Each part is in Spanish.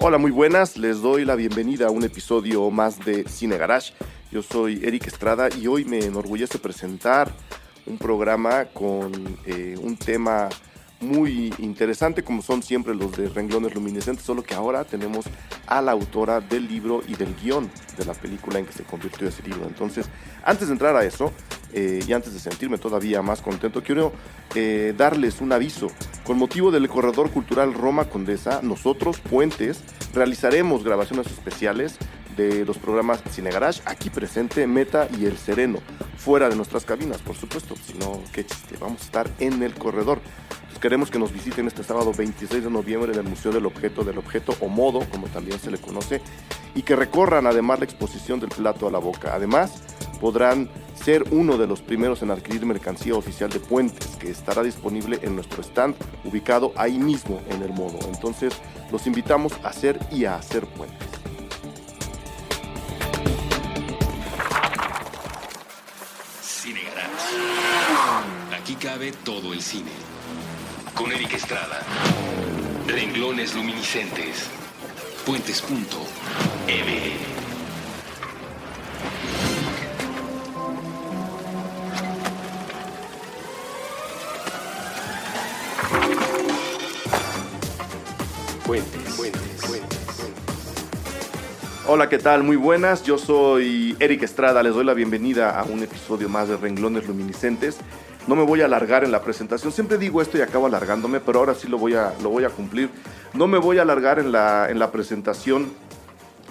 Hola, muy buenas, les doy la bienvenida a un episodio más de Cine Garage. Yo soy Eric Estrada y hoy me enorgullece presentar un programa con un tema muy interesante, como son siempre los de Renglones Luminiscentes, solo que ahora tenemos a la autora del libro y del guión de la película en que se convirtió ese libro. Entonces, antes de entrar a eso, y antes de sentirme todavía más contento, quiero darles un aviso. Con motivo del Corredor Cultural Roma Condesa, nosotros, Puentes, realizaremos grabaciones especiales de los programas Cine Garage, aquí presente Meta y El Sereno, fuera de nuestras cabinas, por supuesto, si no, qué chiste, vamos a estar en el corredor. Pues queremos que nos visiten este sábado 26 de noviembre en el Museo del Objeto o Modo, como también se le conoce, y que recorran además la exposición del plato a la boca. Además, podrán ser uno de los primeros en adquirir mercancía oficial de Puentes, que estará disponible en nuestro stand, ubicado ahí mismo en el Modo. Entonces, los invitamos a hacer y a hacer puentes. Cine Garage. Aquí cabe todo el cine. Con Eric Estrada. Renglones luminiscentes. Puentes.mx. Hola, ¿qué tal? Muy buenas, yo soy Eric Estrada, les doy la bienvenida a un episodio más de Renglones Luminiscentes. No me voy a alargar en la presentación, siempre digo esto y acabo alargándome, pero ahora sí lo voy a cumplir. No me voy a alargar en la presentación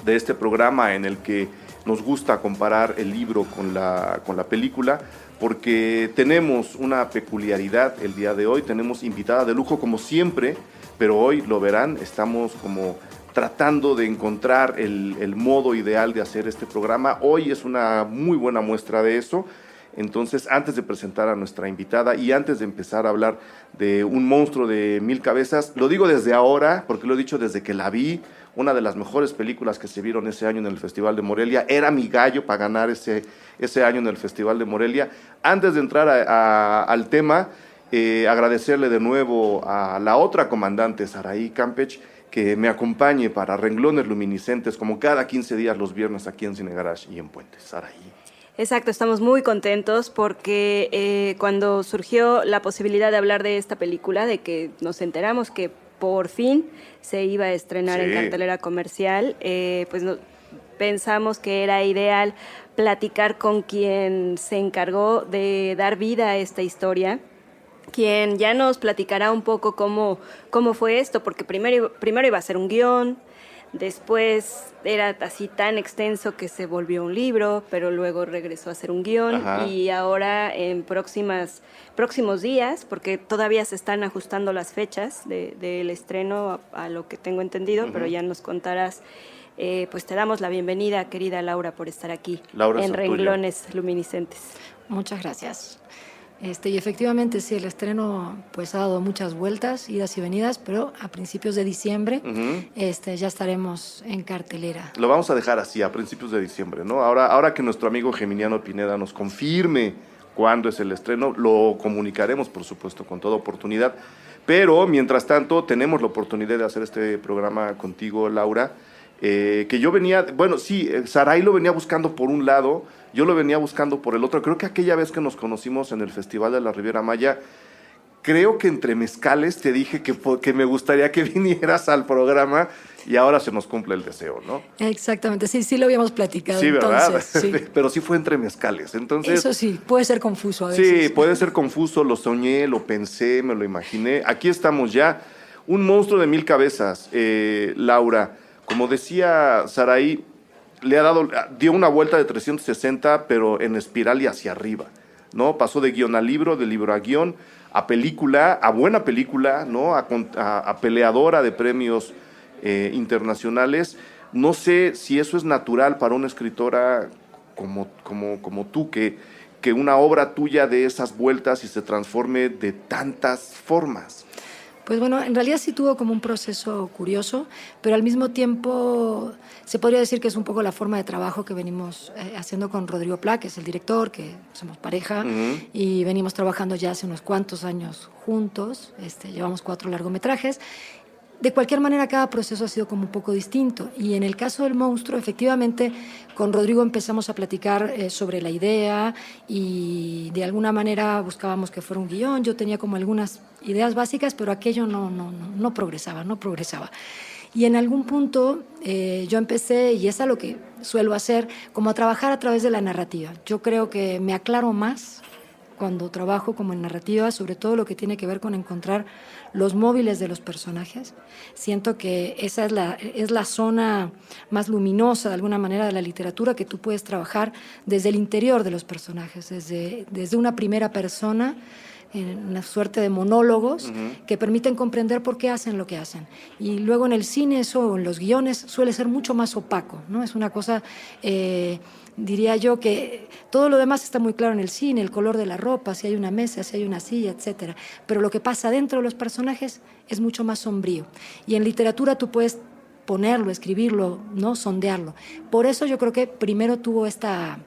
de este programa en el que nos gusta comparar el libro con la película, porque tenemos una peculiaridad el día de hoy, tenemos invitada de lujo como siempre, pero hoy lo verán, estamos como tratando de encontrar el modo ideal de hacer este programa. Hoy es una muy buena muestra de eso. Entonces, antes de presentar a nuestra invitada y antes de empezar a hablar de un monstruo de 1000 cabezas, lo digo desde ahora, porque lo he dicho desde que la vi, una de las mejores películas que se vieron ese año en el Festival de Morelia, era mi gallo para ganar ese año en el Festival de Morelia. Antes de entrar al tema, agradecerle de nuevo a la otra comandante, Saraí Campech, que me acompañe para Renglones Luminiscentes, como cada 15 días los viernes aquí en Cine Garage y en Puentes. Saraí. Exacto, estamos muy contentos porque cuando surgió la posibilidad de hablar de esta película, de que nos enteramos que por fin se iba a estrenar en cartelera comercial, pensamos que era ideal platicar con quien se encargó de dar vida a esta historia, quien ya nos platicará un poco cómo fue esto, porque primero iba a ser un guión, después era así tan extenso que se volvió un libro, pero luego regresó a ser un guión. Ajá. Y ahora en próximos días, porque todavía se están ajustando las fechas del estreno a lo que tengo entendido, pero ya nos contarás. Pues te damos la bienvenida, querida Laura, por estar aquí en Renglones Luminiscentes. Muchas gracias. Y efectivamente, sí, el estreno pues ha dado muchas vueltas, idas y venidas, pero a principios de diciembre ya estaremos en cartelera. Lo vamos a dejar así, a principios de diciembre, ¿no? Ahora que nuestro amigo Geminiano Pineda nos confirme cuándo es el estreno, lo comunicaremos, por supuesto, con toda oportunidad. Pero, mientras tanto, tenemos la oportunidad de hacer este programa contigo, Laura, que yo venía, bueno, sí, Saraí lo venía buscando por un lado, yo lo venía buscando por el otro. Creo que aquella vez que nos conocimos en el Festival de la Riviera Maya, creo que entre mezcales te dije que me gustaría que vinieras al programa y ahora se nos cumple el deseo, ¿no? Exactamente, sí lo habíamos platicado. Sí, ¿verdad? Entonces, sí. Pero sí fue entre mezcales, entonces... Eso sí, puede ser confuso a veces. Sí, puede ser confuso, lo soñé, lo pensé, me lo imaginé. Aquí estamos ya, un monstruo de 1000 cabezas, Laura. Como decía Saraí, dio una vuelta de 360, pero en espiral y hacia arriba, ¿no? Pasó de guión a libro, de libro a guión, a película, a buena película, ¿no? A peleadora de premios internacionales. No sé si eso es natural para una escritora como tú, que una obra tuya dé esas vueltas y se transforme de tantas formas. Pues bueno, en realidad sí tuvo como un proceso curioso, pero al mismo tiempo se podría decir que es un poco la forma de trabajo que venimos haciendo con Rodrigo Pla, que es el director, que somos pareja, y venimos trabajando ya hace unos cuantos años juntos, llevamos 4 largometrajes, de cualquier manera, cada proceso ha sido como un poco distinto. Y en el caso del monstruo, efectivamente, con Rodrigo empezamos a platicar sobre la idea y de alguna manera buscábamos que fuera un guión. Yo tenía como algunas ideas básicas, pero aquello no progresaba. Y en algún punto yo empecé, y es a lo que suelo hacer, como a trabajar a través de la narrativa. Yo creo que me aclaro más cuando trabajo como en narrativa, sobre todo lo que tiene que ver con encontrar los móviles de los personajes. Siento que esa es la zona más luminosa, de alguna manera, de la literatura, que tú puedes trabajar desde el interior de los personajes, desde una primera persona, en una suerte de monólogos que permiten comprender por qué hacen lo que hacen. Y luego en el cine eso, o en los guiones, suele ser mucho más opaco, ¿no? Es una cosa, diría yo, que todo lo demás está muy claro en el cine, el color de la ropa, si hay una mesa, si hay una silla, etcétera. Pero lo que pasa dentro de los personajes es mucho más sombrío. Y en literatura tú puedes ponerlo, escribirlo, ¿no? Sondearlo. Por eso yo creo que primero tuvo esta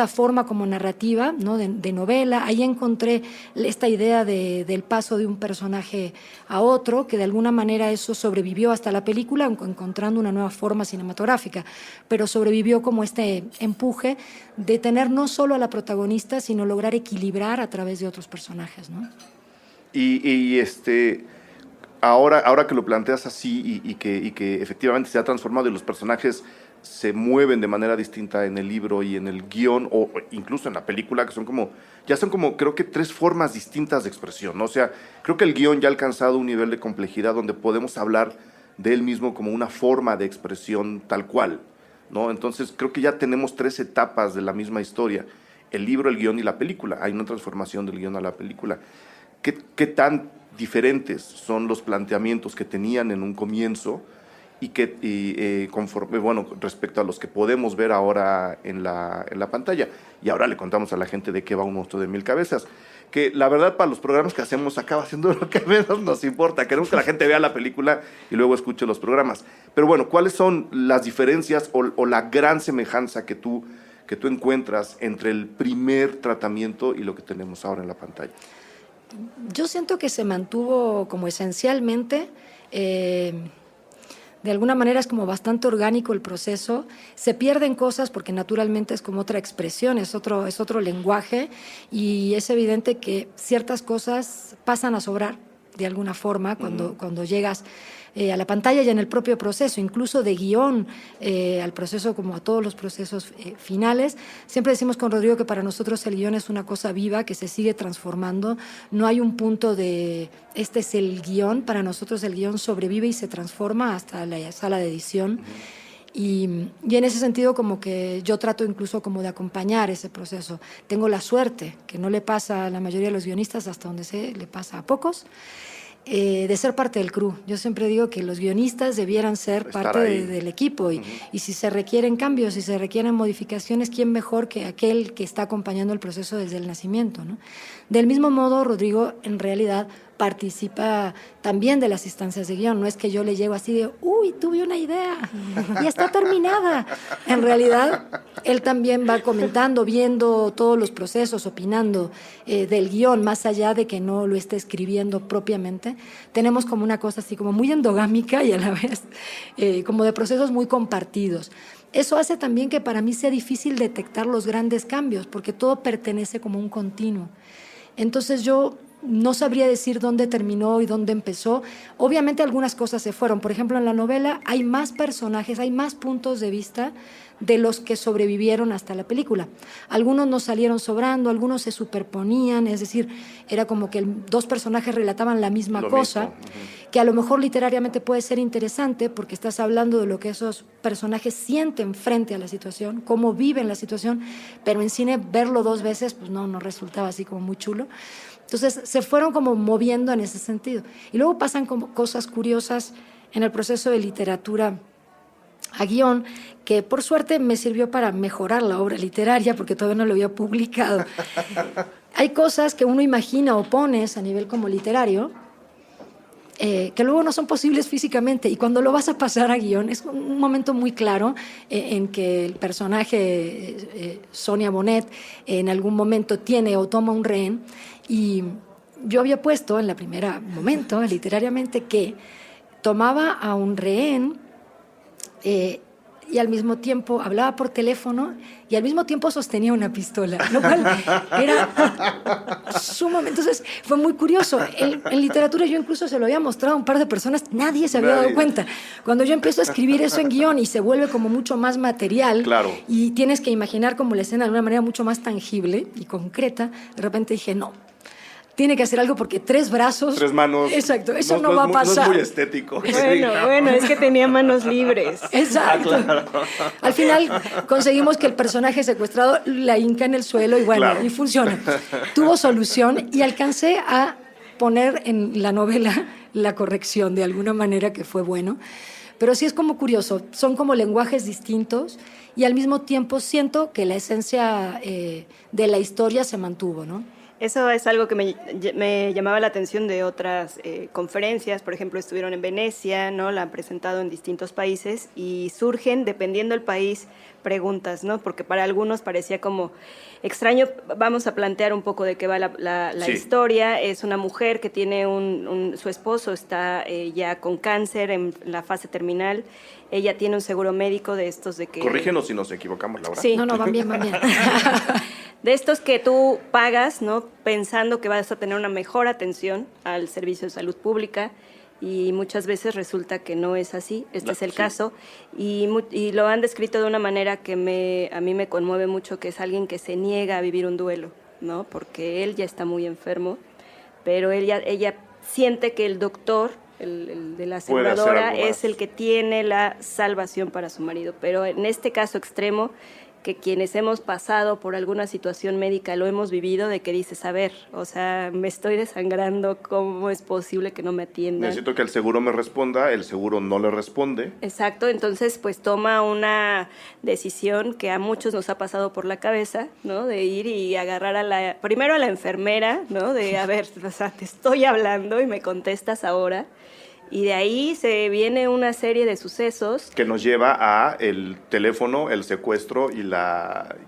forma como narrativa, ¿no? de novela. Ahí encontré esta idea del paso de un personaje a otro, que de alguna manera eso sobrevivió hasta la película, encontrando una nueva forma cinematográfica, pero sobrevivió como este empuje de tener no solo a la protagonista, sino lograr equilibrar a través de otros personajes, ¿no? Ahora que lo planteas así y que efectivamente se ha transformado y los personajes se mueven de manera distinta en el libro y en el guión, o incluso en la película, que ya son como creo que 3 formas distintas de expresión, ¿no? O sea, creo que el guión ya ha alcanzado un nivel de complejidad donde podemos hablar de él mismo como una forma de expresión tal cual, ¿no? Entonces creo que ya tenemos 3 etapas de la misma historia: el libro, el guión y la película. Hay una transformación del guión a la película. ¿Qué tan diferentes son los planteamientos que tenían en un comienzo respecto a los que podemos ver ahora en la pantalla? Y ahora le contamos a la gente de qué va Un monstruo de 1000 cabezas, que la verdad para los programas que hacemos acaba siendo lo que menos nos importa. Queremos que la gente vea la película y luego escuche los programas. Pero bueno, ¿cuáles son las diferencias o la gran semejanza que tú encuentras entre el primer tratamiento y lo que tenemos ahora en la pantalla? Yo siento que se mantuvo como esencialmente, de alguna manera es como bastante orgánico el proceso. Se pierden cosas porque naturalmente es como otra expresión, es otro lenguaje, y es evidente que ciertas cosas pasan a sobrar de alguna forma cuando llegas a la pantalla y en el propio proceso, incluso de guión al proceso, como a todos los procesos finales. Siempre decimos con Rodrigo que para nosotros el guión es una cosa viva que se sigue transformando. No hay un punto de este es el guión. Para nosotros el guión sobrevive y se transforma hasta la sala de edición. Y en ese sentido como que yo trato incluso como de acompañar ese proceso. Tengo la suerte, que no le pasa a la mayoría de los guionistas, hasta donde sé, le pasa a pocos, de ser parte del crew. Yo siempre digo que los guionistas debieran ser parte del equipo y si se requieren cambios, si se requieren modificaciones, ¿quién mejor que aquel que está acompañando el proceso desde el nacimiento, ¿no? Del mismo modo, Rodrigo en realidad participa también de las instancias de guión. No es que yo le llego así de, uy, tuve una idea y está terminada. En realidad, él también va comentando, viendo todos los procesos, opinando del guión, más allá de que no lo esté escribiendo propiamente. Tenemos como una cosa así como muy endogámica y a la vez como de procesos muy compartidos. Eso hace también que para mí sea difícil detectar los grandes cambios, porque todo pertenece como un continuo. Entonces yo no sabría decir dónde terminó y dónde empezó. Obviamente algunas cosas se fueron. Por ejemplo, en la novela hay más personajes, hay más puntos de vista de los que sobrevivieron hasta la película. Algunos nos salieron sobrando, algunos se superponían, es decir, era como que 2 personajes relataban la misma cosa, que a lo mejor literariamente puede ser interesante porque estás hablando de lo que esos personajes sienten frente a la situación, cómo viven la situación, pero en cine verlo 2 veces pues no resultaba así como muy chulo. Entonces se fueron como moviendo en ese sentido. Y luego pasan como cosas curiosas en el proceso de literatura a guión, que por suerte me sirvió para mejorar la obra literaria, porque todavía no lo había publicado. Hay cosas que uno imagina o pones a nivel como literario, que luego no son posibles físicamente, y cuando lo vas a pasar a guión es un momento muy claro en que el personaje Sonia Bonet en algún momento tiene o toma un rehén, y yo había puesto en la primera momento literariamente que tomaba a un rehén y al mismo tiempo hablaba por teléfono y al mismo tiempo sostenía una pistola, lo cual era sumamente... Entonces fue muy curioso. En literatura yo incluso se lo había mostrado a un par de personas, nadie se había dado cuenta. Cuando yo empiezo a escribir eso en guión y se vuelve como mucho más material, claro, y tienes que imaginar como la escena de una manera mucho más tangible y concreta, de repente dije, no, tiene que hacer algo porque 3 brazos... 3 manos... Exacto, eso no va a pasar. No es muy estético. Bueno, es que tenía manos libres. Exacto. Claro. Al final conseguimos que el personaje secuestrado la hinca en el suelo y bueno, claro, y funciona. Tuvo solución y alcancé a poner en la novela la corrección de alguna manera que fue bueno. Pero sí es como curioso, son como lenguajes distintos y al mismo tiempo siento que la esencia de la historia se mantuvo, ¿no? Eso es algo que me llamaba la atención de otras conferencias. Por ejemplo, estuvieron en Venecia, ¿no? La han presentado en distintos países y surgen, dependiendo del país, preguntas, ¿no? Porque para algunos parecía como extraño. Vamos a plantear un poco de qué va la sí, historia. Es una mujer que tiene su esposo está ya con cáncer en la fase terminal. Ella tiene un seguro médico de estos de que... Corrígenos si nos equivocamos, Laura. Sí. No, van bien, van bien. De estos que tú pagas, ¿no? Pensando que vas a tener una mejor atención al servicio de salud pública y muchas veces resulta que no es así. Este es el caso y lo han descrito de una manera que a mí me conmueve mucho, que es alguien que se niega a vivir un duelo, ¿no? Porque él ya está muy enfermo, pero ella siente que el doctor, el de la aseguradora, es el que tiene la salvación para su marido. Pero en este caso extremo, que quienes hemos pasado por alguna situación médica lo hemos vivido, de que dices, a ver, o sea, me estoy desangrando, ¿cómo es posible que no me atiendan? Necesito que el seguro me responda, el seguro no le responde. Exacto, entonces pues toma una decisión que a muchos nos ha pasado por la cabeza, ¿no? De ir y agarrar primero a la enfermera, ¿no? De, a ver, o sea, te estoy hablando y me contestas ahora. Y de ahí se viene una serie de sucesos. Que nos lleva a el teléfono, el secuestro y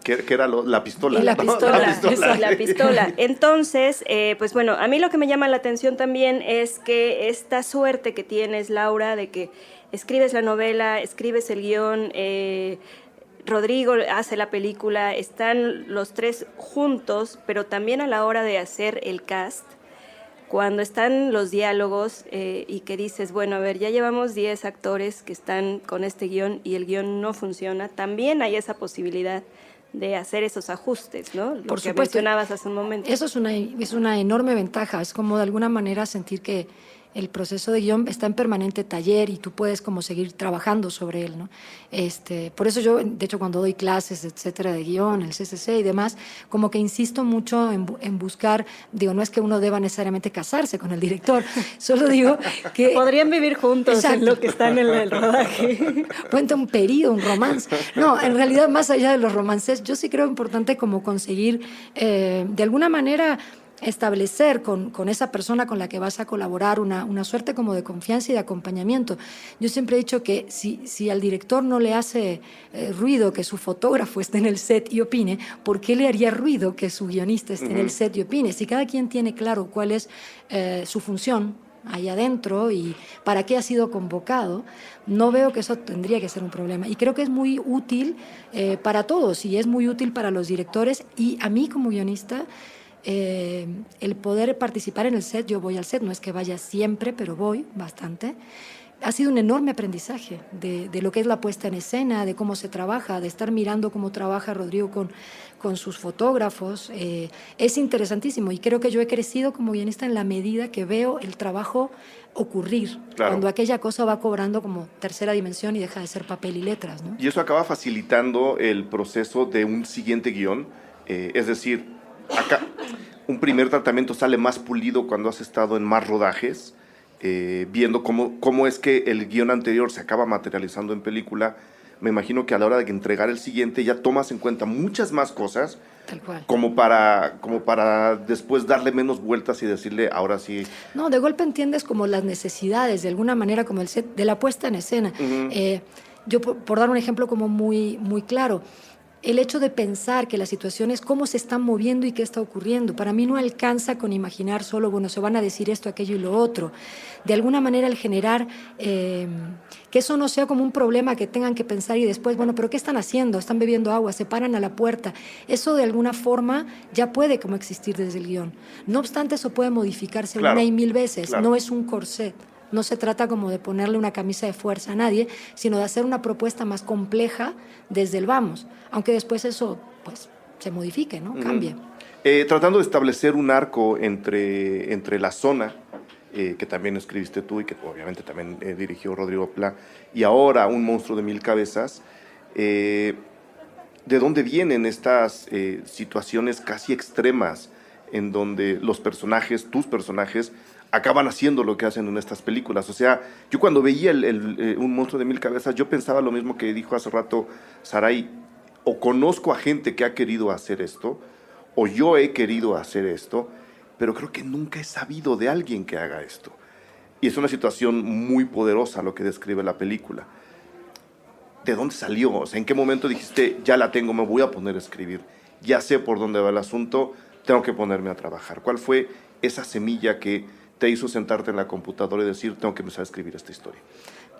¿qué era la pistola? Y la pistola, la pistola. la pistola. Entonces, pues bueno, a mí lo que me llama la atención también es que esta suerte que tienes, Laura, de que escribes la novela, escribes el guión, Rodrigo hace la película, están los 3 juntos, pero también a la hora de hacer el cast, cuando están los diálogos y que dices, bueno, a ver, ya llevamos 10 actores que están con este guión y el guión no funciona, también hay esa posibilidad de hacer esos ajustes, ¿no? Lo Por que supuesto. mencionabas hace un momento. Eso es una enorme ventaja, es como de alguna manera sentir que el proceso de guión está en permanente taller y tú puedes como seguir trabajando sobre él, ¿no? Por eso yo, de hecho, cuando doy clases, etcétera, de guión, el CCC y demás, como que insisto mucho en buscar, digo, no es que uno deba necesariamente casarse con el director, solo digo que... Podrían vivir juntos. Exacto. En lo que están en el rodaje. Cuenta un periodo, un romance. No, en realidad, más allá de los romances, yo sí creo importante como conseguir, de alguna manera, establecer con esa persona con la que vas a colaborar una suerte como de confianza y de acompañamiento. Yo siempre he dicho que si al director no le hace ruido que su fotógrafo esté en el set y opine, ¿por qué le haría ruido que su guionista esté en el set y opine? Si cada quien tiene claro cuál es su función ahí adentro y para qué ha sido convocado, no veo que eso tendría que ser un problema. Y creo que es muy útil para todos y es muy útil para los directores y a mí como guionista, el poder participar en el set. Yo voy al set, no es que vaya siempre, pero voy bastante. Ha sido un enorme aprendizaje de lo que es la puesta en escena, de cómo se trabaja, de estar mirando cómo trabaja Rodrigo con sus fotógrafos. Es interesantísimo y creo que yo he crecido como guionista en la medida que veo el trabajo ocurrir, claro, cuando aquella cosa va cobrando como tercera dimensión y deja de ser papel y letras, ¿no? Y eso acaba facilitando el proceso de un siguiente guión, es decir, acá un primer tratamiento sale más pulido cuando has estado en más rodajes, viendo cómo es que el guión anterior se acaba materializando en película. Me imagino que a la hora de entregar el siguiente ya tomas en cuenta muchas más cosas. Tal cual. Como para después darle menos vueltas y decirle, ahora sí. No, de golpe entiendes como las necesidades, de alguna manera, como el set de la puesta en escena. Yo, por dar un ejemplo como muy, muy claro, el hecho de pensar que las situaciones, cómo se están moviendo y qué está ocurriendo. Para mí no alcanza con imaginar solo, bueno, se van a decir esto, aquello y lo otro. De alguna manera el generar que eso no sea como un problema que tengan que pensar y después, bueno, pero ¿qué están haciendo? Están bebiendo agua, se paran a la puerta. Eso de alguna forma ya puede como existir desde el guión. No obstante, eso puede modificarse una y mil veces. Claro. No es un corset. No se trata como de ponerle una camisa de fuerza a nadie, sino de hacer una propuesta más compleja desde el vamos, aunque después eso pues se modifique, ¿no? Cambie. Tratando de establecer un arco entre La Zona, que también escribiste tú y que obviamente también dirigió Rodrigo Pla, y ahora Un monstruo de 1000 cabezas, ¿de dónde vienen estas situaciones casi extremas en donde los personajes, tus personajes, acaban haciendo lo que hacen en estas películas? O sea, yo cuando veía Un monstruo de 1000 cabezas, yo pensaba lo mismo que dijo hace rato Saray: o conozco a gente que ha querido hacer esto, o yo he querido hacer esto, pero creo que nunca he sabido de alguien que haga esto. Y es una situación muy poderosa lo que describe la película. ¿De dónde salió? O sea, ¿en qué momento dijiste, ya la tengo, me voy a poner a escribir, ya sé por dónde va el asunto, tengo que ponerme a trabajar? ¿Cuál fue esa semilla que te hizo sentarte en la computadora y decir, tengo que empezar a escribir esta historia?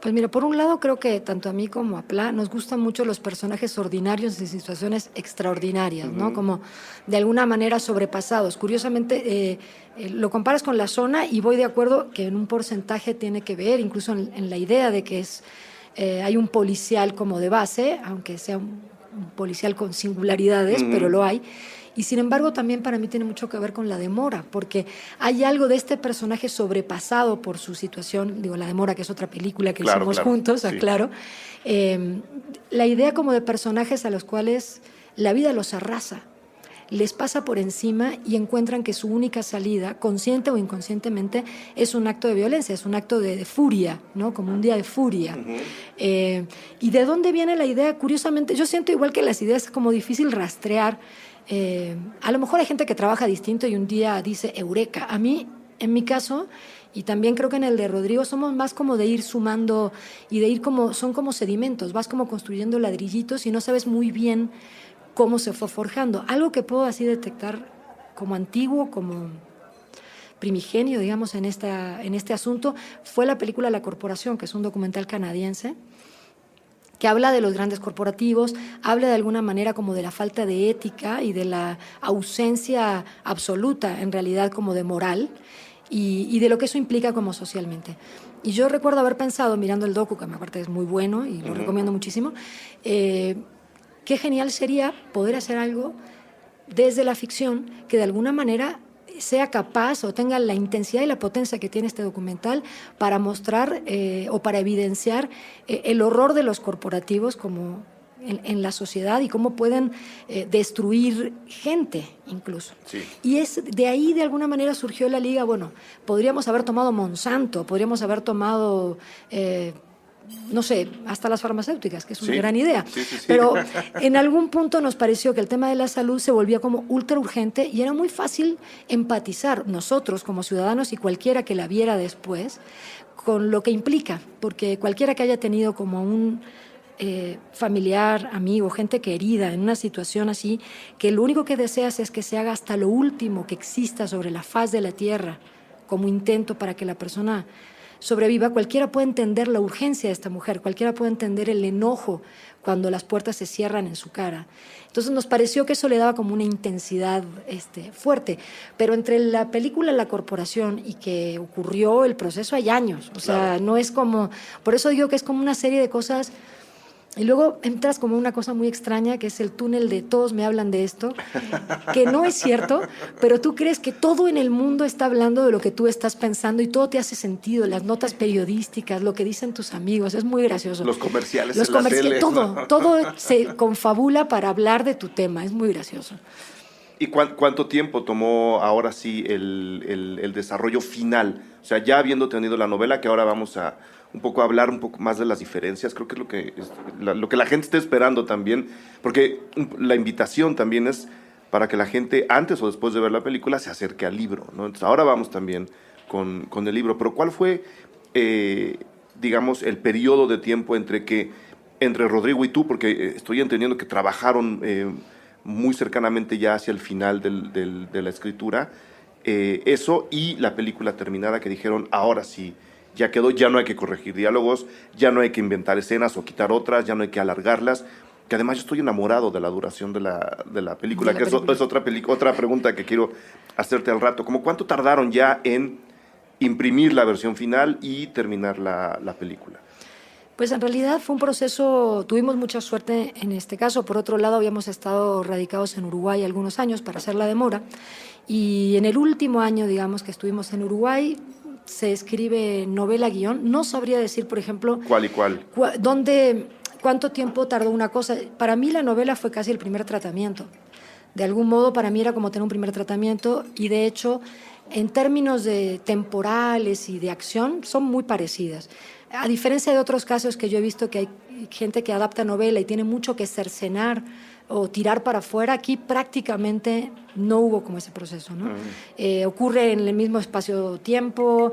Pues mira, por un lado creo que tanto a mí como a Pla nos gustan mucho los personajes ordinarios en situaciones extraordinarias, ¿no? Como de alguna manera sobrepasados. Curiosamente, lo comparas con La Zona y voy de acuerdo que en un porcentaje tiene que ver, incluso en la idea de que hay un policial como de base, aunque sea un policial con singularidades, pero lo hay. Y sin embargo también para mí tiene mucho que ver con La Demora, porque hay algo de este personaje sobrepasado por su situación, digo, La Demora, que es otra película que hicimos juntos, sí. Claro, la idea como de personajes a los cuales la vida los arrasa, les pasa por encima y encuentran que su única salida, consciente o inconscientemente, es un acto de violencia, es un acto de furia, ¿no? Como un día de furia. ¿Y de dónde viene la idea? Curiosamente, yo siento igual que las ideas es como difícil rastrear. A lo mejor hay gente que trabaja distinto y un día dice eureka. A mí, en mi caso, y también creo que en el de Rodrigo, somos más como de ir sumando y de ir como, son como sedimentos, vas como construyendo ladrillitos y no sabes muy bien cómo se fue forjando. Algo que puedo así detectar como antiguo, como primigenio, digamos, en este asunto, fue la película La Corporación, que es un documental canadiense, que habla de los grandes corporativos, habla de alguna manera como de la falta de ética y de la ausencia absoluta, en realidad, como de moral, y de lo que eso implica como socialmente. Y yo recuerdo haber pensado, mirando el docu, que me aparte es muy bueno y lo recomiendo muchísimo, qué genial sería poder hacer algo desde la ficción que de alguna manera sea capaz o tenga la intensidad y la potencia que tiene este documental para mostrar o para evidenciar el horror de los corporativos como en la sociedad y cómo pueden destruir gente incluso. Sí. Y de ahí de alguna manera surgió la liga. Bueno, podríamos haber tomado Monsanto, podríamos haber tomado no sé, hasta las farmacéuticas, que es una gran idea. Sí. Pero en algún punto nos pareció que el tema de la salud se volvía como ultra urgente y era muy fácil empatizar nosotros como ciudadanos y cualquiera que la viera después con lo que implica, porque cualquiera que haya tenido como un familiar, amigo, gente querida en una situación así, que lo único que deseas es que se haga hasta lo último que exista sobre la faz de la tierra como intento para que la persona sobreviva, cualquiera puede entender la urgencia de esta mujer, cualquiera puede entender el enojo cuando las puertas se cierran en su cara. Entonces nos pareció que eso le daba como una intensidad fuerte, pero entre la película La Corporación y que ocurrió el proceso hay años, o sea, no es como, por eso digo que es como una serie de cosas. Y luego entras como una cosa muy extraña, que es el túnel de todos me hablan de esto, que no es cierto, pero tú crees que todo en el mundo está hablando de lo que tú estás pensando y todo te hace sentido, las notas periodísticas, lo que dicen tus amigos, es muy gracioso. Los comerciales en la tele. Todo se confabula para hablar de tu tema, es muy gracioso. ¿Y cuánto tiempo tomó ahora sí el desarrollo final? O sea, ya habiendo tenido la novela, que ahora vamos a un poco hablar un poco más de las diferencias, creo que es lo que la gente está esperando también, porque la invitación también es para que la gente, antes o después de ver la película, se acerque al libro, ¿no? Entonces ahora vamos también con el libro, pero ¿cuál fue, digamos, el periodo de tiempo entre que entre Rodrigo y tú, porque estoy entendiendo que trabajaron muy cercanamente ya hacia el final de la escritura, eso y la película terminada, que dijeron, ahora sí, ya quedó, ya no hay que corregir diálogos, ya no hay que inventar escenas o quitar otras, ya no hay que alargarlas, que además yo estoy enamorado de la duración de la película, que es otra pregunta que quiero hacerte al rato. ¿Cómo cuánto tardaron ya en imprimir la versión final y terminar la película? Pues en realidad fue un proceso, tuvimos mucha suerte en este caso. Por otro lado, habíamos estado radicados en Uruguay algunos años para hacer la demora, y en el último año, digamos, que estuvimos en Uruguay, se escribe novela-guión. No sabría decir, por ejemplo... ¿Cuál y cuál? ¿Cuánto tiempo tardó una cosa? Para mí la novela fue casi el primer tratamiento. De algún modo, para mí era como tener un primer tratamiento, y de hecho, en términos de temporales y de acción, son muy parecidas. A diferencia de otros casos que yo he visto, que hay gente que adapta novela y tiene mucho que cercenar o tirar para afuera, aquí prácticamente no hubo como ese proceso, ¿no? Ocurre en el mismo espacio-tiempo,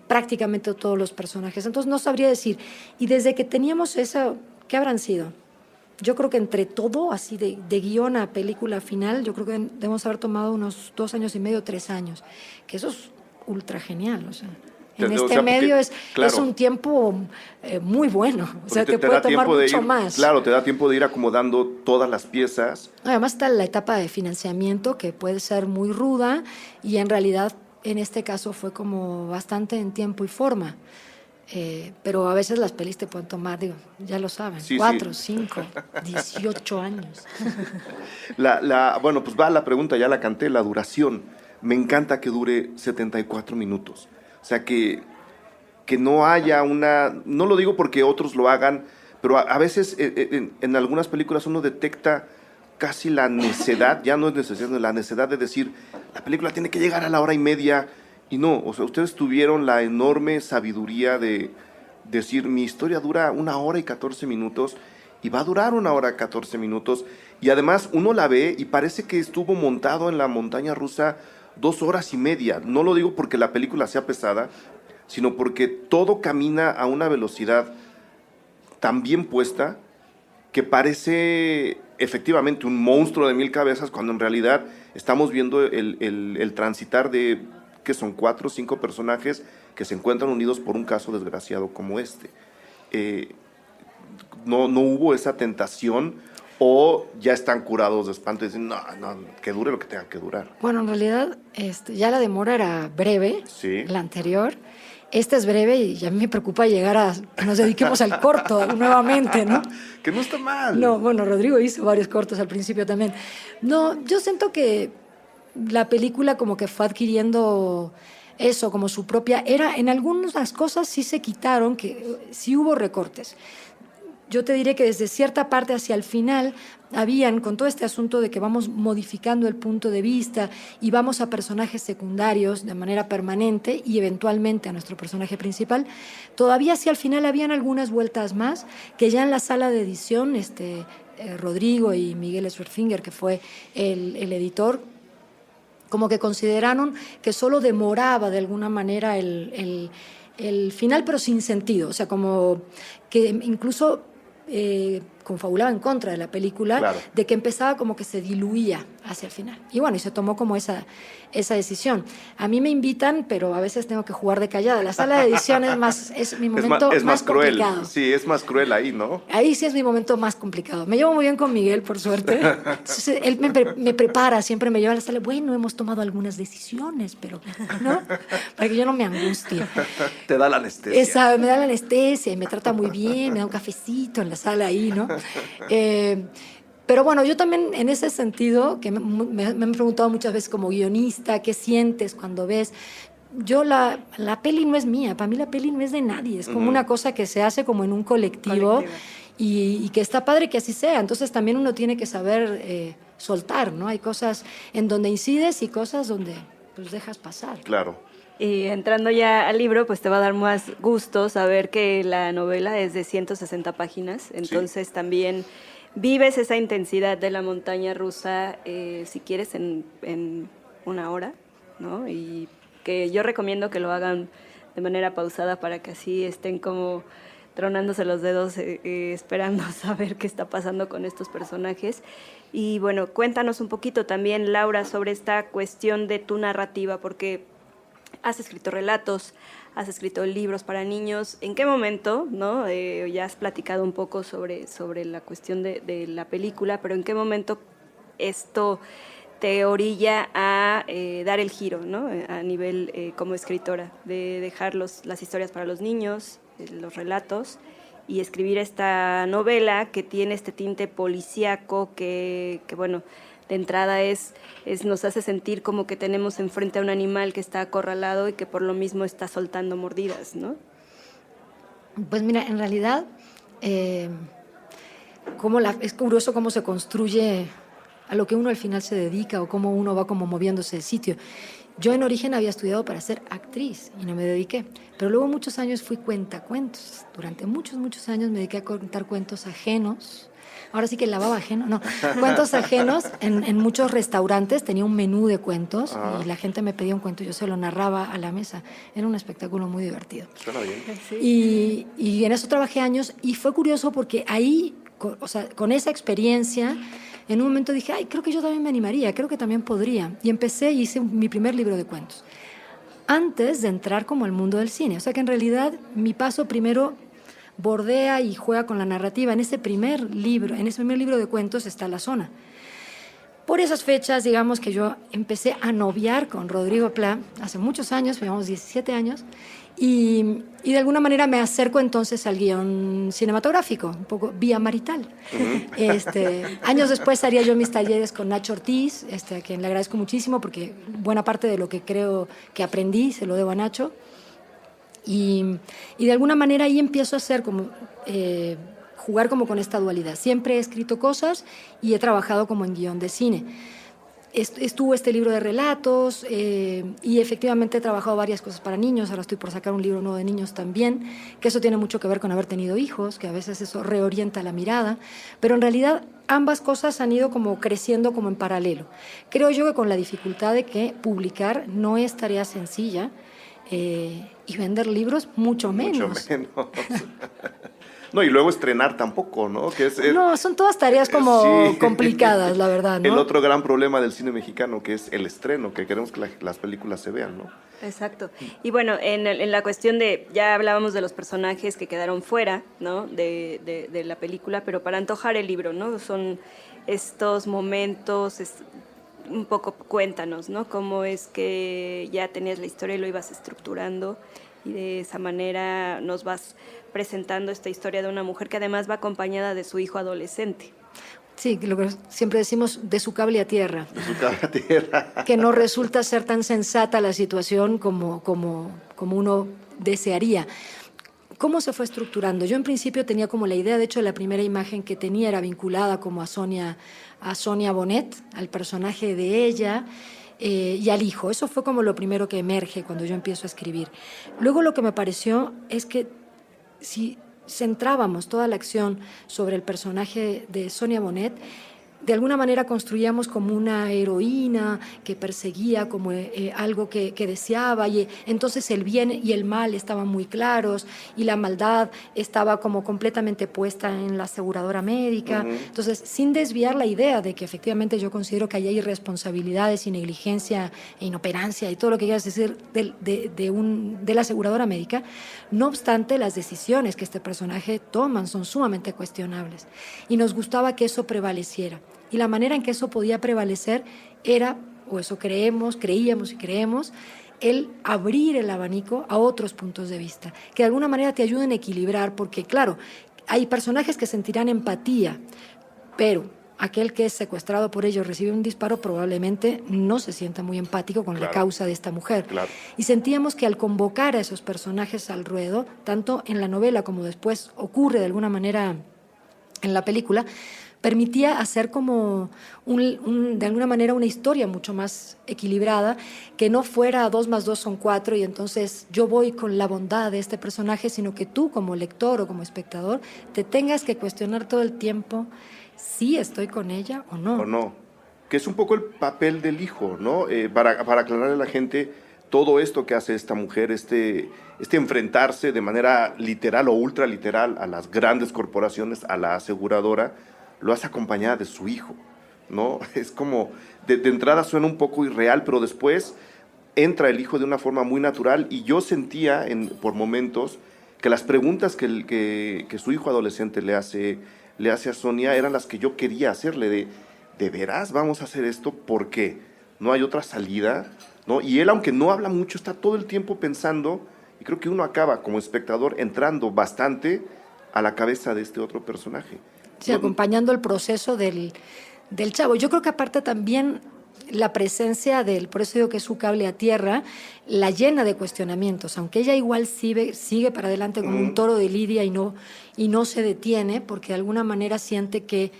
prácticamente todos los personajes. Entonces no sabría decir. Y desde que teníamos eso, ¿qué habrán sido? Yo creo que entre todo, así de guión a película final, yo creo que debemos haber tomado unos 2 años y medio, 3 años, que eso es ultra genial, o sea... En este medio es un tiempo muy bueno, o sea, te puede tomar mucho más. Claro, te da tiempo de ir acomodando todas las piezas. Además está la etapa de financiamiento, que puede ser muy ruda, y en realidad en este caso fue como bastante en tiempo y forma. Pero a veces las pelis te pueden tomar, digo, ya lo saben, 4, 5, 18 años. Bueno, pues va la pregunta, ya la canté, la duración. Me encanta que dure 74 minutos. O sea, que no haya una... No lo digo porque otros lo hagan, pero a veces en algunas películas uno detecta casi la necedad, ya no es necesidad, la necedad de decir, la película tiene que llegar a la hora y media, y no, o sea, ustedes tuvieron la enorme sabiduría de decir, mi historia dura 1 hora y 14 minutos, y va a durar 1 hora y 14 minutos, y además uno la ve y parece que estuvo montado en la montaña rusa 2 horas y media. No lo digo porque la película sea pesada, sino porque todo camina a una velocidad tan bien puesta que parece efectivamente un monstruo de 1000 cabezas, cuando en realidad estamos viendo el transitar de, que son 4 o 5 personajes que se encuentran unidos por un caso desgraciado como este. No hubo esa tentación, o ya están curados de espanto y dicen, no, que dure lo que tenga que durar. Bueno, en realidad ya la demora era breve, sí. La anterior. Esta es breve y a mí me preocupa llegar a que nos dediquemos al corto nuevamente, ¿no? Que no está mal. No, bueno, Rodrigo hizo varios cortos al principio también. No, yo siento que la película como que fue adquiriendo eso como su propia... En algunas cosas sí se quitaron, que sí hubo recortes. Yo te diré que desde cierta parte hacia el final habían, con todo este asunto de que vamos modificando el punto de vista y vamos a personajes secundarios de manera permanente y eventualmente a nuestro personaje principal, todavía sí al final habían algunas vueltas más que ya en la sala de edición, Rodrigo y Miguel Swerfinger, que fue el editor, como que consideraron que solo demoraba de alguna manera el final, pero sin sentido, o sea, como que incluso... confabulaba en contra de la película, claro, de que empezaba como que se diluía hacia el final. Y bueno, y se tomó como esa decisión. A mí me invitan, pero a veces tengo que jugar de callada. La sala de edición es mi momento más cruel. complicado. Sí, es más cruel ahí, ¿no? Ahí sí es mi momento más complicado. Me llevo muy bien con Miguel, por suerte. Entonces, él me prepara, siempre me lleva a la sala. Bueno, hemos tomado algunas decisiones, pero, ¿no? Para que yo no me angustie. Te da la anestesia. Me da la anestesia y me trata muy bien, me da un cafecito en la sala ahí, ¿no? Pero bueno, yo también en ese sentido, que me han preguntado muchas veces como guionista, ¿qué sientes cuando ves? Yo la peli no es mía, para mí la peli no es de nadie, es como una cosa que se hace como en un colectivo. Y que está padre que así sea. Entonces también uno tiene que saber soltar, ¿no? Hay cosas en donde incides y cosas donde pues dejas pasar. Claro. Y entrando ya al libro, pues te va a dar más gusto saber que la novela es de 160 páginas, entonces sí, también vives esa intensidad de la montaña rusa, si quieres, en 1 hora, ¿no? Y que yo recomiendo que lo hagan de manera pausada para que así estén como tronándose los dedos, esperando saber qué está pasando con estos personajes. Y bueno, cuéntanos un poquito también, Laura, sobre esta cuestión de tu narrativa, porque has escrito relatos, has escrito libros para niños. ¿En qué momento, no? Ya has platicado un poco sobre la cuestión de la película, pero ¿en qué momento esto te orilla a dar el giro, ¿no? A nivel como escritora, de dejar las historias para los niños, los relatos, y escribir esta novela que tiene este tinte policíaco que bueno, de entrada nos hace sentir como que tenemos enfrente a un animal que está acorralado y que por lo mismo está soltando mordidas, ¿no? Pues mira, en realidad es curioso cómo se construye a lo que uno al final se dedica o cómo uno va como moviéndose de sitio. Yo en origen había estudiado para ser actriz y no me dediqué, pero luego muchos años fui cuentacuentos. Durante muchos años me dediqué a contar cuentos ajenos. Ahora sí que lavaba ajeno, no, cuentos ajenos en muchos restaurantes. Tenía un menú de cuentos y la gente me pedía un cuento, yo se lo narraba a la mesa. Era un espectáculo muy divertido. Suena bien. Sí. Y en eso trabajé años y fue curioso porque ahí, con esa experiencia, en un momento dije, ay, creo que yo también me animaría, creo que también podría. Y empecé y hice mi primer libro de cuentos, antes de entrar como al mundo del cine. O sea que en realidad mi paso primero bordea y juega con la narrativa. En ese primer libro de cuentos está La Zona. Por esas fechas, digamos que yo empecé a noviar con Rodrigo Pla hace muchos años, llevamos 17 años, y de alguna manera me acerco entonces al guión cinematográfico, un poco vía marital. Años después haría yo mis talleres con Nacho Ortiz, a quien le agradezco muchísimo porque buena parte de lo que creo que aprendí se lo debo a Nacho. Y de alguna manera ahí empiezo a hacer como jugar como con esta dualidad. Siempre he escrito cosas y he trabajado como en guión de cine. Estuvo este libro de relatos y efectivamente he trabajado varias cosas para niños. Ahora estoy por sacar un libro nuevo de niños también, que eso tiene mucho que ver con haber tenido hijos, que a veces eso reorienta la mirada, pero en realidad ambas cosas han ido como creciendo como en paralelo. Creo yo que con la dificultad de que publicar no es tarea sencilla y vender libros mucho menos. Mucho menos. No, y luego estrenar tampoco, ¿no? No, son todas tareas como sí, complicadas, la verdad, ¿no? El otro gran problema del cine mexicano, que es el estreno, que queremos que las películas se vean, ¿no? Exacto. Y bueno, en la cuestión ya hablábamos de los personajes que quedaron fuera, ¿no? De la película, pero para antojar el libro, ¿no? Son estos momentos, un poco cuéntanos, ¿no? Cómo es que ya tenías la historia y lo ibas estructurando y de esa manera nos vas presentando esta historia de una mujer que además va acompañada de su hijo adolescente. Sí, lo que siempre decimos, de su cable a tierra. De su cable a tierra. Que no resulta ser tan sensata la situación como uno desearía. ¿Cómo se fue estructurando? Yo en principio tenía como la idea, de hecho la primera imagen que tenía era vinculada como a Sonia Bonet, al personaje de ella, y al hijo. Eso fue como lo primero que emerge cuando yo empiezo a escribir. Luego lo que me pareció es que si centrábamos toda la acción sobre el personaje de Sonia Bonet, de alguna manera construíamos como una heroína que perseguía como algo que deseaba, y entonces el bien y el mal estaban muy claros y la maldad estaba como completamente puesta en la aseguradora médica. Entonces, sin desviar la idea de que efectivamente yo considero que hay irresponsabilidades y negligencia e inoperancia y todo lo que quieras decir de la aseguradora médica, no obstante, las decisiones que este personaje toma son sumamente cuestionables y nos gustaba que eso prevaleciera. Y la manera en que eso podía prevalecer era, o eso creíamos y creemos, el abrir el abanico a otros puntos de vista, que de alguna manera te ayuden a equilibrar, porque claro, hay personajes que sentirán empatía, pero aquel que es secuestrado por ellos, recibe un disparo, probablemente no se sienta muy empático con la causa de esta mujer. Claro. Y sentíamos que al convocar a esos personajes al ruedo, tanto en la novela como después ocurre de alguna manera en la película, permitía hacer como de alguna manera una historia mucho más equilibrada, que no fuera 2 más 2 son 4 y entonces yo voy con la bondad de este personaje, sino que tú como lector o como espectador te tengas que cuestionar todo el tiempo si estoy con ella o no. O no, que es un poco el papel del hijo, ¿no? Para aclararle a la gente, todo esto que hace esta mujer, este enfrentarse de manera literal o ultra literal a las grandes corporaciones, a la aseguradora, lo hace acompañada de su hijo, ¿no? Es como, de entrada suena un poco irreal, pero después entra el hijo de una forma muy natural, y yo sentía por momentos que las preguntas que su hijo adolescente le hace a Sonia eran las que yo quería hacerle, ¿de veras vamos a hacer esto? ¿Por qué? ¿No hay otra salida? ¿No? Y él, aunque no habla mucho, está todo el tiempo pensando, y creo que uno acaba como espectador entrando bastante a la cabeza de este otro personaje. Sí, acompañando el proceso del chavo. Yo creo que aparte también la presencia por eso digo que es su cable a tierra, la llena de cuestionamientos, aunque ella igual sigue para adelante como un toro de lidia y no se detiene, porque de alguna manera siente que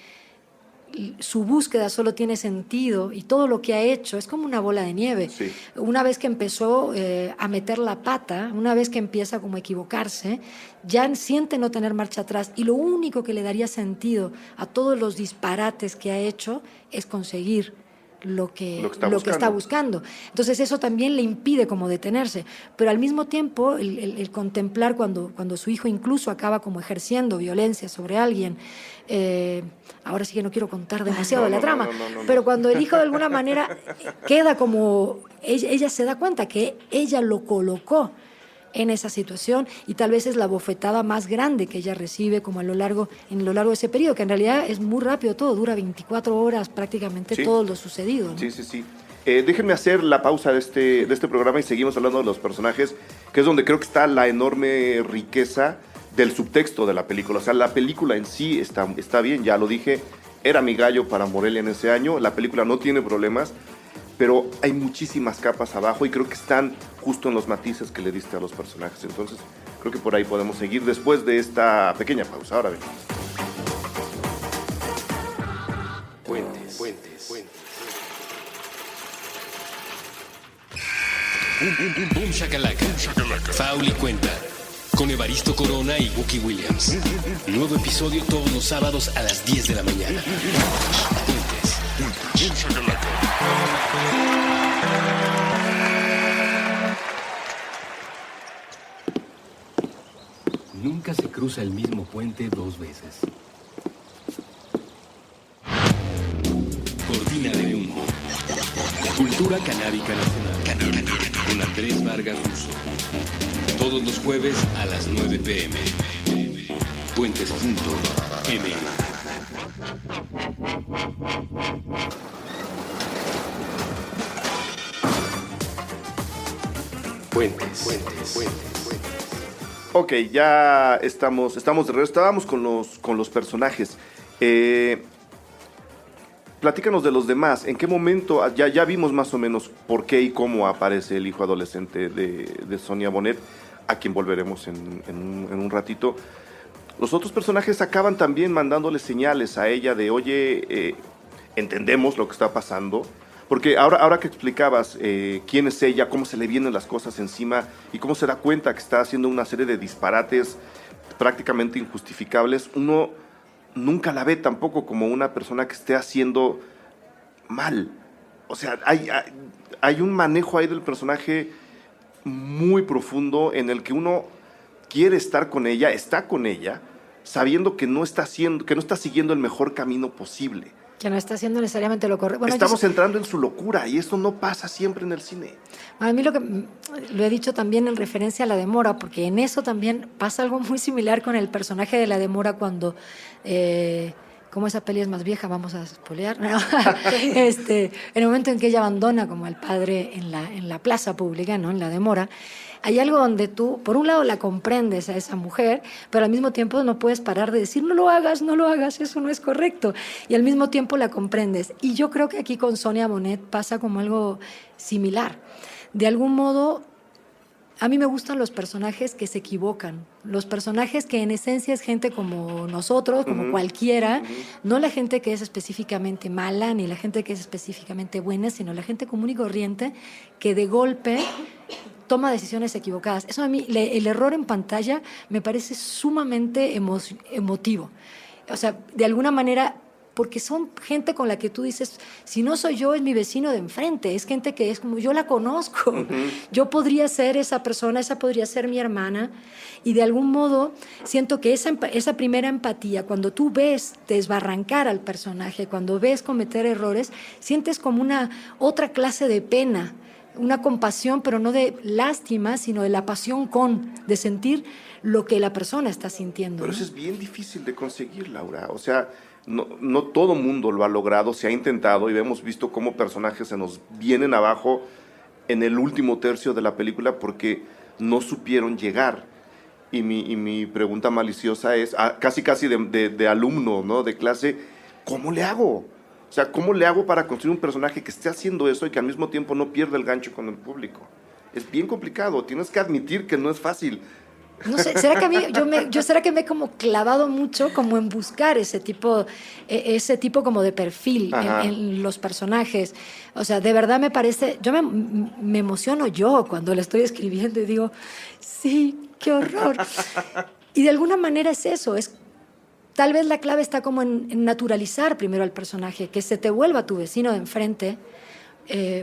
su búsqueda solo tiene sentido, y todo lo que ha hecho es como una bola de nieve. Sí. Una vez que empezó a meter la pata, una vez que empieza como a equivocarse, ya siente no tener marcha atrás, y lo único que le daría sentido a todos los disparates que ha hecho es conseguir lo que está buscando. Entonces eso también le impide como detenerse, pero al mismo tiempo el contemplar cuando su hijo incluso acaba como ejerciendo violencia sobre alguien, ahora sí que no quiero contar demasiado de la trama, pero cuando el hijo de alguna manera queda como, ella se da cuenta que ella lo colocó en esa situación, y tal vez es la bofetada más grande que ella recibe como en lo largo de ese periodo, que en realidad es muy rápido todo, dura 24 horas prácticamente, sí, todo lo sucedido, ¿no? Sí. Déjenme hacer la pausa de este programa y seguimos hablando de los personajes, que es donde creo que está la enorme riqueza del subtexto de la película. O sea, la película en sí está bien, ya lo dije, era mi gallo para Morelia en ese año, la película no tiene problemas, pero hay muchísimas capas abajo y creo que están justo en los matices que le diste a los personajes. Entonces, creo que por ahí podemos seguir después de esta pequeña pausa. Ahora venimos. Puentes. Boom shakalaka. Faul y cuenta. Con Evaristo Corona y Bucky Williams. Nuevo episodio todos los sábados a las 10 de la mañana. Puentes. Boom shakalaka. Nunca se cruza el mismo puente dos veces. Cortina de humo. Cultura canábica nacional. Con Andrés Vargas Russo. Todos los jueves a las 9 p.m. Puentes.m. Puentes. Ok, ya estamos de regreso. Estábamos con los personajes. Platícanos de los demás. ¿En qué momento? Ya vimos más o menos por qué y cómo aparece el hijo adolescente de Sonia Bonet, a quien volveremos en un ratito. Los otros personajes acaban también mandándole señales a ella de, oye, entendemos lo que está pasando. Porque ahora que explicabas quién es ella, cómo se le vienen las cosas encima y cómo se da cuenta que está haciendo una serie de disparates prácticamente injustificables, uno nunca la ve tampoco como una persona que esté haciendo mal. O sea, hay un manejo ahí del personaje muy profundo en el que uno quiere estar con ella, está con ella, sabiendo que no está siguiendo el mejor camino posible. Que no está haciendo necesariamente lo correcto. Bueno, estamos entrando en su locura y eso no pasa siempre en el cine. A mí lo he dicho también en referencia a La Demora, porque en eso también pasa algo muy similar con el personaje de La Demora cuando, como esa peli es más vieja, vamos a spoilear, ¿no? En el momento en que ella abandona como al padre en la plaza pública, ¿no? En La Demora, hay algo donde tú, por un lado, la comprendes a esa mujer, pero al mismo tiempo no puedes parar de decir, no lo hagas, eso no es correcto. Y al mismo tiempo la comprendes. Y yo creo que aquí con Sonia Bonet pasa como algo similar. De algún modo, a mí me gustan los personajes que se equivocan, los personajes que en esencia es gente como nosotros, como cualquiera, no la gente que es específicamente mala, ni la gente que es específicamente buena, sino la gente común y corriente que de golpe toma decisiones equivocadas. Eso a mí, el error en pantalla me parece sumamente emotivo. O sea, de alguna manera porque son gente con la que tú dices, si no soy yo, es mi vecino de enfrente, es gente que es como, yo la conozco, yo podría ser esa persona, esa podría ser mi hermana, y de algún modo siento que esa primera empatía, cuando tú ves desbarrancar al personaje, cuando ves cometer errores, sientes como una otra clase de pena, una compasión, pero no de lástima, sino de la pasión de sentir lo que la persona está sintiendo. Pero ¿no? eso es bien difícil de conseguir, Laura. O sea, no todo mundo lo ha logrado, se ha intentado y hemos visto cómo personajes se nos vienen abajo en el último tercio de la película porque no supieron llegar. Y mi pregunta maliciosa es, casi de alumno, ¿no? De clase, ¿cómo le hago? O sea, ¿cómo le hago para construir un personaje que esté haciendo eso y que al mismo tiempo no pierda el gancho con el público? Es bien complicado, tienes que admitir que no es fácil. No sé, ¿será que a mí, será que me he como clavado mucho como en buscar ese tipo como de perfil en los personajes? O sea, de verdad me parece, yo me emociono yo cuando le estoy escribiendo y digo, sí, qué horror. Y de alguna manera es eso, tal vez la clave está como en naturalizar primero al personaje, que se te vuelva tu vecino de enfrente,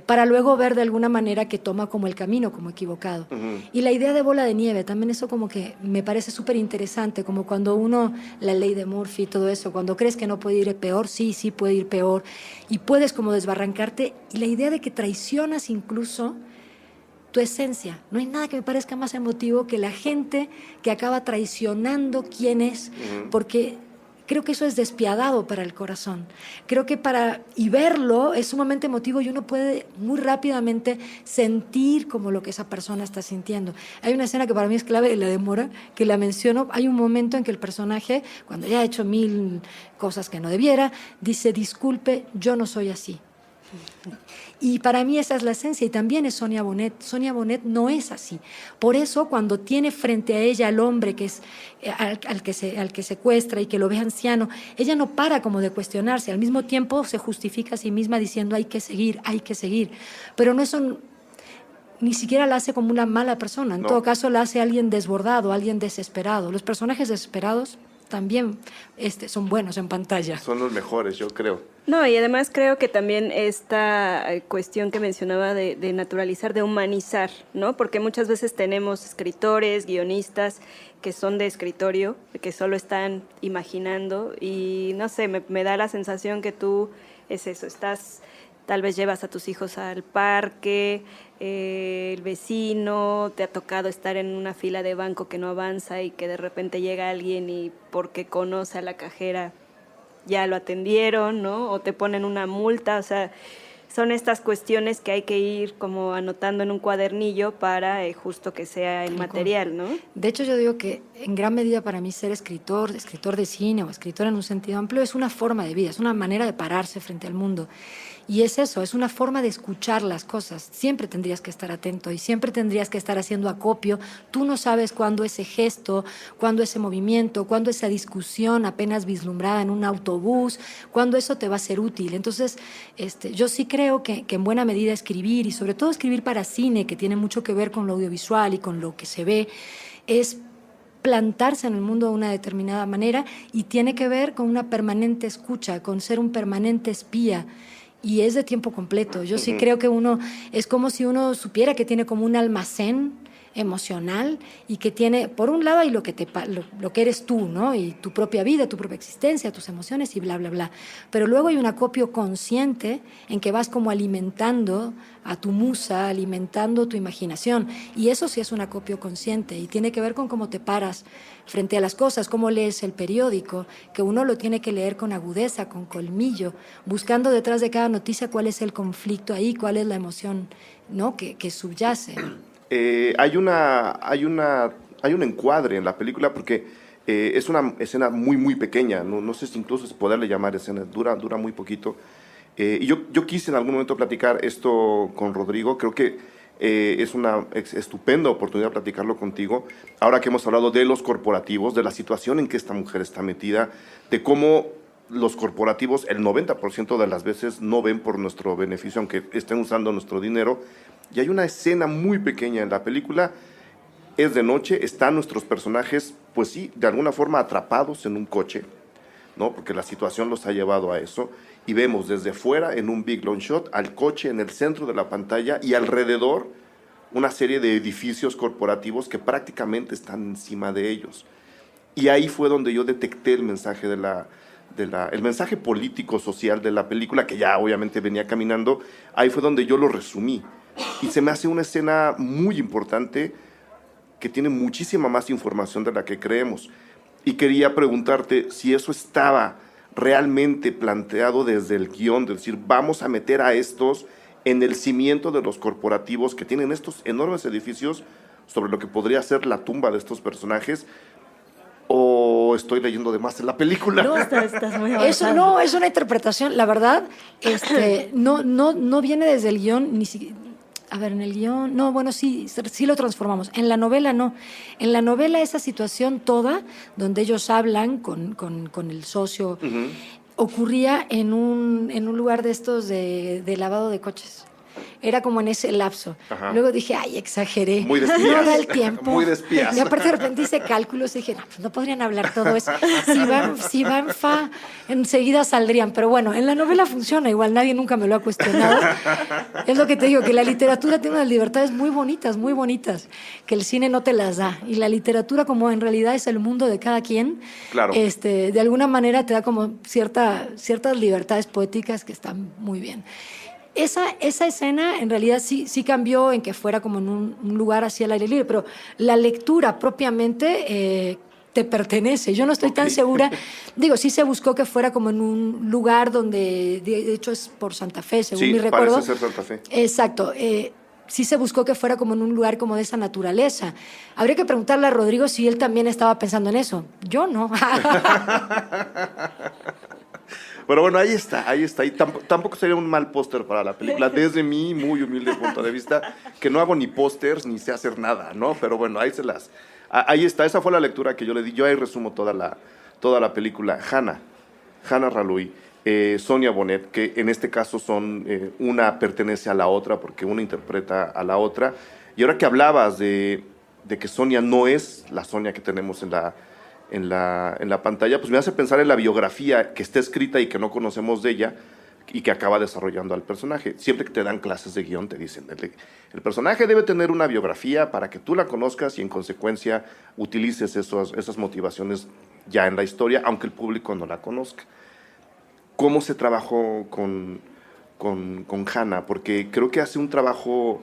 para luego ver de alguna manera que toma como el camino como equivocado. Y la idea de bola de nieve, también eso como que me parece súper interesante, como cuando la ley de Murphy y todo eso, cuando crees que no puede ir peor, sí puede ir peor, y puedes como desbarrancarte, y la idea de que traicionas incluso tu esencia. No hay nada que me parezca más emotivo que la gente que acaba traicionando quién es, porque creo que eso es despiadado para el corazón. Creo que y verlo es sumamente emotivo y uno puede muy rápidamente sentir como lo que esa persona está sintiendo. Hay una escena que para mí es clave, la de Mora, que la menciono. Hay un momento en que el personaje, cuando ya ha hecho 1000 cosas que no debiera, dice, disculpe, yo no soy así. Y para mí esa es la esencia, y también es Sonia Bonet. Sonia Bonet no es así. Por eso cuando tiene frente a ella al hombre que es al que secuestra y que lo ve anciano, ella no para como de cuestionarse, al mismo tiempo se justifica a sí misma diciendo hay que seguir, pero no eso ni siquiera la hace como una mala persona, en todo caso la hace alguien desbordado, alguien desesperado. Los personajes desesperados también son buenos en pantalla. Son los mejores, yo creo. No, y además creo que también esta cuestión que mencionaba de naturalizar, de humanizar, ¿no? Porque muchas veces tenemos escritores, guionistas que son de escritorio, que solo están imaginando y, no sé, me da la sensación que tú es eso, tal vez llevas a tus hijos al parque, el vecino, te ha tocado estar en una fila de banco que no avanza y que de repente llega alguien y porque conoce a la cajera ya lo atendieron, ¿no? O te ponen una multa, o sea, son estas cuestiones que hay que ir como anotando en un cuadernillo para justo que sea el material, ¿no? De hecho, yo digo que en gran medida para mí ser escritor de cine o escritor en un sentido amplio es una forma de vida, es una manera de pararse frente al mundo. Y es eso, es una forma de escuchar las cosas. Siempre tendrías que estar atento y siempre tendrías que estar haciendo acopio. Tú no sabes cuándo ese gesto, cuándo ese movimiento, cuándo esa discusión apenas vislumbrada en un autobús, cuándo eso te va a ser útil. Entonces, yo sí creo que en buena medida escribir, y sobre todo escribir para cine, que tiene mucho que ver con lo audiovisual y con lo que se ve, es plantarse en el mundo de una determinada manera y tiene que ver con una permanente escucha, con ser un permanente espía. Y es de tiempo completo. Yo sí creo que es como si uno supiera que tiene como un almacén emocional y que tiene, por un lado, hay lo que eres tú, ¿no? Y tu propia vida, tu propia existencia, tus emociones y bla, bla, bla. Pero luego hay un acopio consciente en que vas como alimentando a tu musa, alimentando tu imaginación. Y eso sí es un acopio consciente y tiene que ver con cómo te paras frente a las cosas, cómo lees el periódico, que uno lo tiene que leer con agudeza, con colmillo, buscando detrás de cada noticia cuál es el conflicto ahí, cuál es la emoción, ¿no? que subyace. Hay un encuadre en la película porque es una escena muy, muy pequeña. No sé si incluso es poderle llamar escena, dura muy poquito. Y yo quise en algún momento platicar esto con Rodrigo. Creo que es una estupenda oportunidad platicarlo contigo. Ahora que hemos hablado de los corporativos, de la situación en que esta mujer está metida, de cómo los corporativos el 90% de las veces no ven por nuestro beneficio, aunque estén usando nuestro dinero. Y hay una escena muy pequeña en la película, es de noche, están nuestros personajes, pues sí, de alguna forma atrapados en un coche, ¿no? Porque la situación los ha llevado a eso, y vemos desde fuera, en un big long shot, al coche en el centro de la pantalla y alrededor una serie de edificios corporativos que prácticamente están encima de ellos. Y ahí fue donde yo detecté el mensaje el mensaje político-social de la película, que ya obviamente venía caminando. Ahí fue donde yo lo resumí. Y se me hace una escena muy importante que tiene muchísima más información de la que creemos. Y quería preguntarte si eso estaba realmente planteado desde el guión, de decir, vamos a meter a estos en el cimiento de los corporativos que tienen estos enormes edificios sobre lo que podría ser la tumba de estos personajes, o estoy leyendo de más en la película. No, estás muy avanzado. Eso no, es una interpretación. La verdad, no viene desde el guión, ni siquiera. A ver, en el guión, no, bueno, sí lo transformamos. En la novela no. En la novela esa situación toda, donde ellos hablan con el socio, ocurría en un lugar de estos de lavado de coches. Era como en ese lapso. Ajá. Luego dije, ay, exageré. Muy de espías. No da el tiempo. Muy de espías. Y aparte de repente hice cálculos y dije, no, pues no podrían hablar todo eso. Si va en fa, enseguida saldrían. Pero bueno, en la novela funciona igual, nadie nunca me lo ha cuestionado. Es lo que te digo, que la literatura tiene unas libertades muy bonitas, que el cine no te las da. Y la literatura, como en realidad es el mundo de cada quien, claro, de alguna manera te da como ciertas libertades poéticas que están muy bien. Esa escena en realidad sí cambió en que fuera como en un lugar así al aire libre, pero la lectura propiamente te pertenece. Yo no estoy tan segura. Digo, sí se buscó que fuera como en un lugar donde, de hecho es por Santa Fe, según mi recuerdo. Sí, parece ser Santa Fe. Exacto. Sí se buscó que fuera como en un lugar como de esa naturaleza. Habría que preguntarle a Rodrigo si él también estaba pensando en eso. Yo no. Pero bueno, ahí está. Y tampoco sería un mal póster para la película, desde mi muy humilde punto de vista, que no hago ni pósters ni sé hacer nada, ¿no? Pero bueno, ahí está. Esa fue la lectura que yo le di. Yo ahí resumo toda la película. Hannah Ralui, Sonia Bonet, que en este caso son, una pertenece a la otra, porque una interpreta a la otra. Y ahora que hablabas de que Sonia no es la Sonia que tenemos en la pantalla, pues me hace pensar en la biografía que está escrita y que no conocemos de ella y que acaba desarrollando al personaje. Siempre que te dan clases de guión te dicen, el personaje debe tener una biografía para que tú la conozcas y en consecuencia utilices esas motivaciones ya en la historia, aunque el público no la conozca. ¿Cómo se trabajó con Hannah? Porque creo que hace un trabajo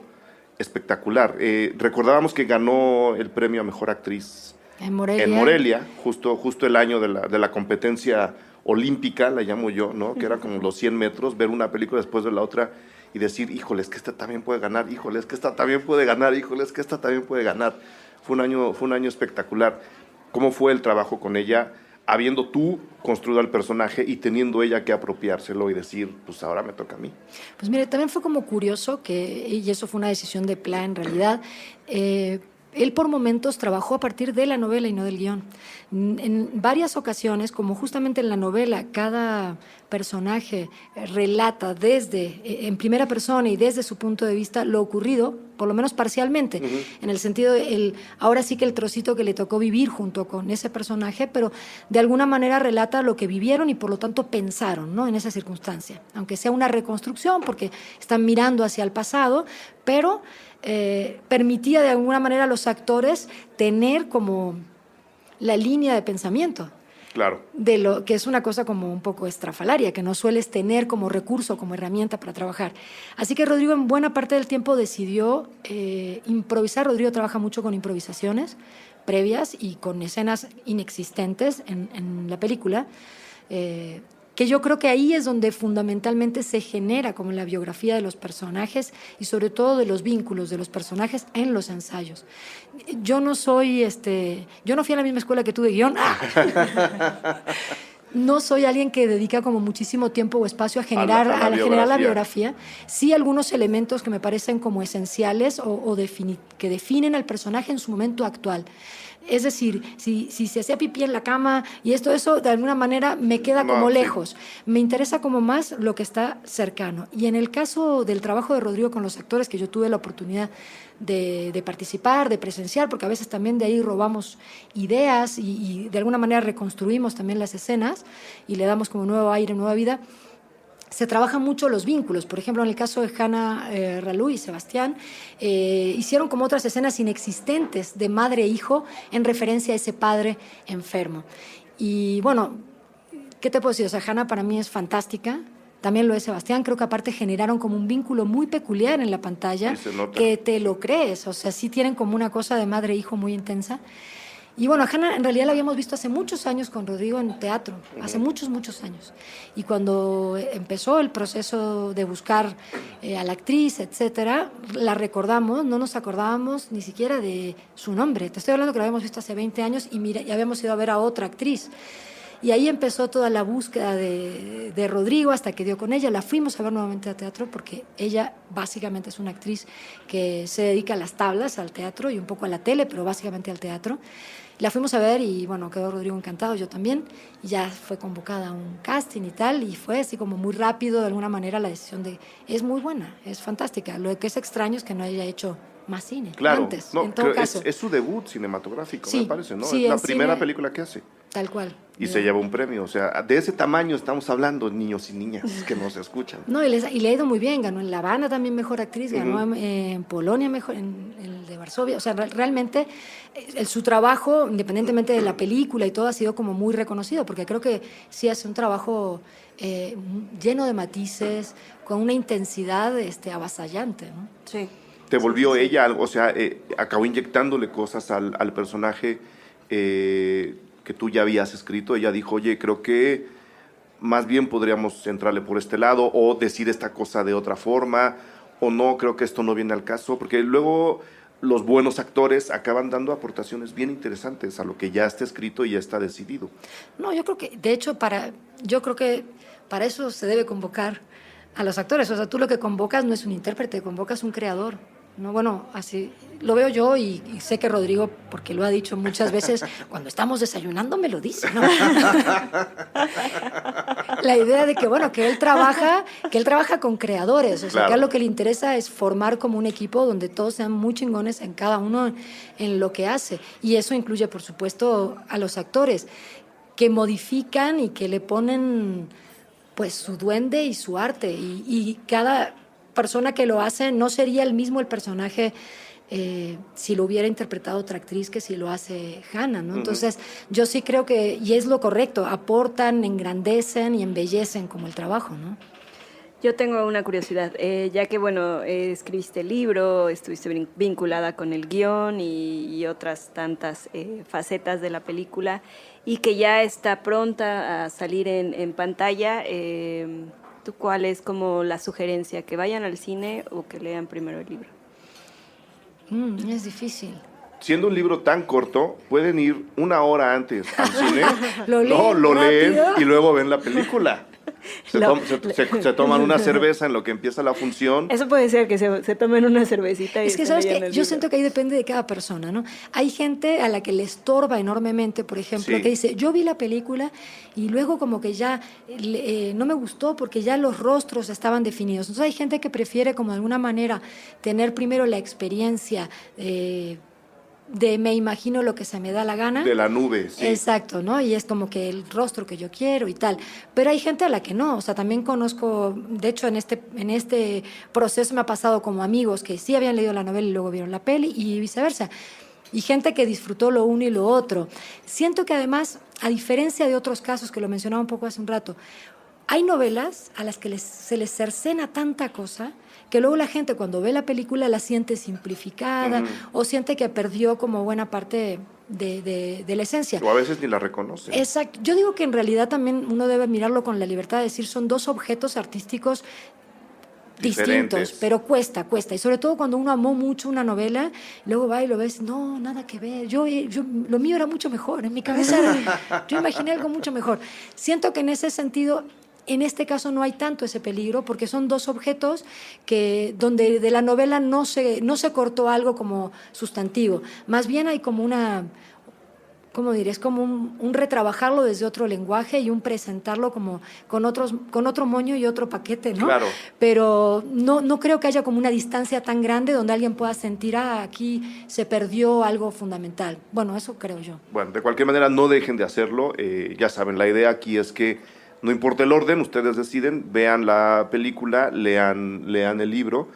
espectacular. Recordábamos que ganó el premio a Mejor Actriz en Morelia, justo el año de la competencia olímpica, la llamo yo, ¿no? Que era como los 100 metros, ver una película después de la otra y decir, híjoles, que esta también puede ganar, híjoles, que esta también puede ganar, híjoles, que esta también puede ganar. Fue un año espectacular. ¿Cómo fue el trabajo con ella, habiendo tú construido al personaje y teniendo ella que apropiárselo y decir, pues ahora me toca a mí? Pues mire, también fue como curioso, y eso fue una decisión de Pla en realidad. Él por momentos trabajó a partir de la novela y no del guión. En varias ocasiones, como justamente en la novela, cada personaje relata en primera persona y desde su punto de vista lo ocurrido, por lo menos parcialmente, en el sentido ahora sí que el trocito que le tocó vivir junto con ese personaje, pero de alguna manera relata lo que vivieron y por lo tanto pensaron, ¿no? En esa circunstancia, aunque sea una reconstrucción porque están mirando hacia el pasado, pero permitía de alguna manera a los actores tener como la línea de pensamiento. Claro. De lo que es una cosa como un poco estrafalaria, que no sueles tener como recurso, como herramienta para trabajar. Así que Rodrigo en buena parte del tiempo decidió improvisar. Rodrigo trabaja mucho con improvisaciones previas y con escenas inexistentes en la película, que yo creo que ahí es donde fundamentalmente se genera como la biografía de los personajes y sobre todo de los vínculos de los personajes en los ensayos. Yo no fui a la misma escuela que tú de guión. No soy alguien que dedica como muchísimo tiempo o espacio a generar la biografía. Sí, algunos elementos que me parecen como esenciales que definen al personaje en su momento actual. Es decir, si se hacía pipí en la cama y eso de alguna manera me queda como lejos. Me interesa como más lo que está cercano. Y en el caso del trabajo de Rodrigo con los actores, que yo tuve la oportunidad de participar, de presenciar, porque a veces también de ahí robamos ideas y de alguna manera reconstruimos también las escenas y le damos como nuevo aire, nueva vida. Se trabajan mucho los vínculos. Por ejemplo, en el caso de Hanna Ralú y Sebastián, hicieron como otras escenas inexistentes de madre e hijo en referencia a ese padre enfermo. Y bueno, ¿qué te puedo decir? O sea, Hanna para mí es fantástica. También lo es Sebastián. Creo que aparte generaron como un vínculo muy peculiar en la pantalla, que te lo crees. O sea, sí tienen como una cosa de madre e hijo muy intensa. Y bueno, a Hanna en realidad la habíamos visto hace muchos años con Rodrigo en teatro, hace muchos años. Y cuando empezó el proceso de buscar a la actriz, etcétera, la recordamos, no nos acordábamos ni siquiera de su nombre. Te estoy hablando que la habíamos visto hace 20 años y mira, ya habíamos ido a ver a otra actriz. Y ahí empezó toda la búsqueda de Rodrigo hasta que dio con ella. La fuimos a ver nuevamente a teatro porque ella básicamente es una actriz que se dedica a las tablas, al teatro y un poco a la tele, pero básicamente al teatro. La fuimos a ver y bueno, quedó Rodrigo encantado, yo también. Y ya fue convocada a un casting y tal, y fue así como muy rápido de alguna manera la decisión de... Es muy buena, es fantástica. Lo que es extraño es que no haya hecho más cine antes, no, en todo caso. Es su debut cinematográfico, sí, me parece, ¿no? Sí, es la primera película que hace. Tal cual. Y se lleva un premio, o sea, de ese tamaño estamos hablando, niños y niñas que nos escuchan. No, y le ha ido muy bien, ganó en La Habana también mejor actriz, ganó en Polonia mejor, en el de Varsovia, o sea, realmente su trabajo, independientemente de la película y todo, ha sido como muy reconocido, porque creo que sí hace un trabajo lleno de matices, con una intensidad avasallante, ¿no? Sí. Te volvió ella algo, o sea, acabó inyectándole cosas al personaje que tú ya habías escrito. Ella dijo, oye, creo que más bien podríamos entrarle por este lado o decir esta cosa de otra forma, o no, creo que esto no viene al caso, porque luego los buenos actores acaban dando aportaciones bien interesantes a lo que ya está escrito y ya está decidido. No, yo creo que, de hecho, yo creo que para eso se debe convocar a los actores. O sea, tú lo que convocas no es un intérprete, convocas un creador. No, bueno, así lo veo yo y sé que Rodrigo, porque lo ha dicho muchas veces, cuando estamos desayunando me lo dice, ¿no? La idea de que, bueno, que él trabaja con creadores, o sea, que a lo que le interesa es formar como un equipo donde todos sean muy chingones en cada uno en lo que hace. Y eso incluye, por supuesto, a los actores, que modifican y que le ponen, pues, su duende y su arte. Y cada persona que lo hace no sería el mismo el personaje si lo hubiera interpretado otra actriz que si lo hace Hanna, ¿no? Entonces, yo sí creo que, y es lo correcto, aportan, engrandecen y embellecen como el trabajo, ¿no? Yo tengo una curiosidad, ya que, bueno, escribiste el libro, estuviste vinculada con el guión y otras tantas facetas de la película, y que ya está pronta a salir en pantalla, ¿tú cuál es como la sugerencia? ¿Que vayan al cine o que lean primero el libro? Es difícil. Siendo un libro tan corto, pueden ir 1 hora antes al cine. Lo leen y luego ven la película. Se toman una cerveza en lo que empieza la función. Eso puede ser, que se tomen una cervecita. Es que, ¿sabes qué? Yo siento que ahí depende de cada persona, ¿no? Hay gente a la que le estorba enormemente, por ejemplo, que dice, yo vi la película y luego como que ya no me gustó porque ya los rostros estaban definidos. Entonces hay gente que prefiere como de alguna manera tener primero la experiencia de me imagino lo que se me da la gana. De la nube, sí. Exacto, ¿no? Y es como que el rostro que yo quiero y tal. Pero hay gente a la que no. O sea, también conozco, de hecho, en este proceso me ha pasado como amigos que sí habían leído la novela y luego vieron la peli y viceversa. Y gente que disfrutó lo uno y lo otro. Siento que además, a diferencia de otros casos que lo mencionaba un poco hace un rato, hay novelas a las que se les cercena tanta cosa que luego la gente cuando ve la película la siente simplificada o siente que perdió como buena parte de la esencia. O a veces ni la reconoce. Exacto. Yo digo que en realidad también uno debe mirarlo con la libertad de decir son dos objetos artísticos distintos, pero cuesta. Y sobre todo cuando uno amó mucho una novela, luego va y lo ves, no, nada que ver. Yo lo mío era mucho mejor. En mi cabeza yo imaginé algo mucho mejor. Siento que en ese sentido... En este caso no hay tanto ese peligro porque son dos objetos donde de la novela no se cortó algo como sustantivo. Más bien hay como ¿cómo diré? Es como un retrabajarlo desde otro lenguaje y un presentarlo como con otro moño y otro paquete, ¿no? Claro. Pero no creo que haya como una distancia tan grande donde alguien pueda sentir, aquí se perdió algo fundamental. Bueno, eso creo yo. Bueno, de cualquier manera, no dejen de hacerlo. Ya saben, la idea aquí es que no importa el orden, ustedes deciden, vean la película, lean el libro.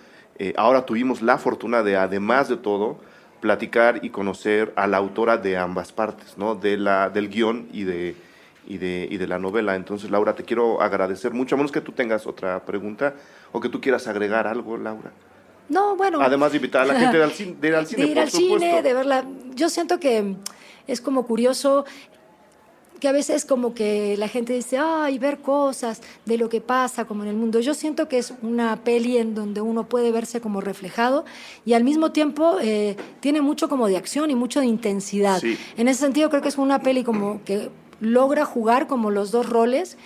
Ahora tuvimos la fortuna de, además de todo, platicar y conocer a la autora de ambas partes, ¿no? Del guión y de la novela. Entonces, Laura, te quiero agradecer mucho, a menos que tú tengas otra pregunta o que tú quieras agregar algo, Laura. No, bueno. Además de invitar a la gente de ir al cine, de ir por al supuesto. cine, de verla. Yo siento que es como curioso que a veces como que la gente dice, ver cosas de lo que pasa como en el mundo. Yo siento que es una peli en donde uno puede verse como reflejado y al mismo tiempo tiene mucho como de acción y mucho de intensidad. Sí. En ese sentido creo que es una peli como que logra jugar como los dos roles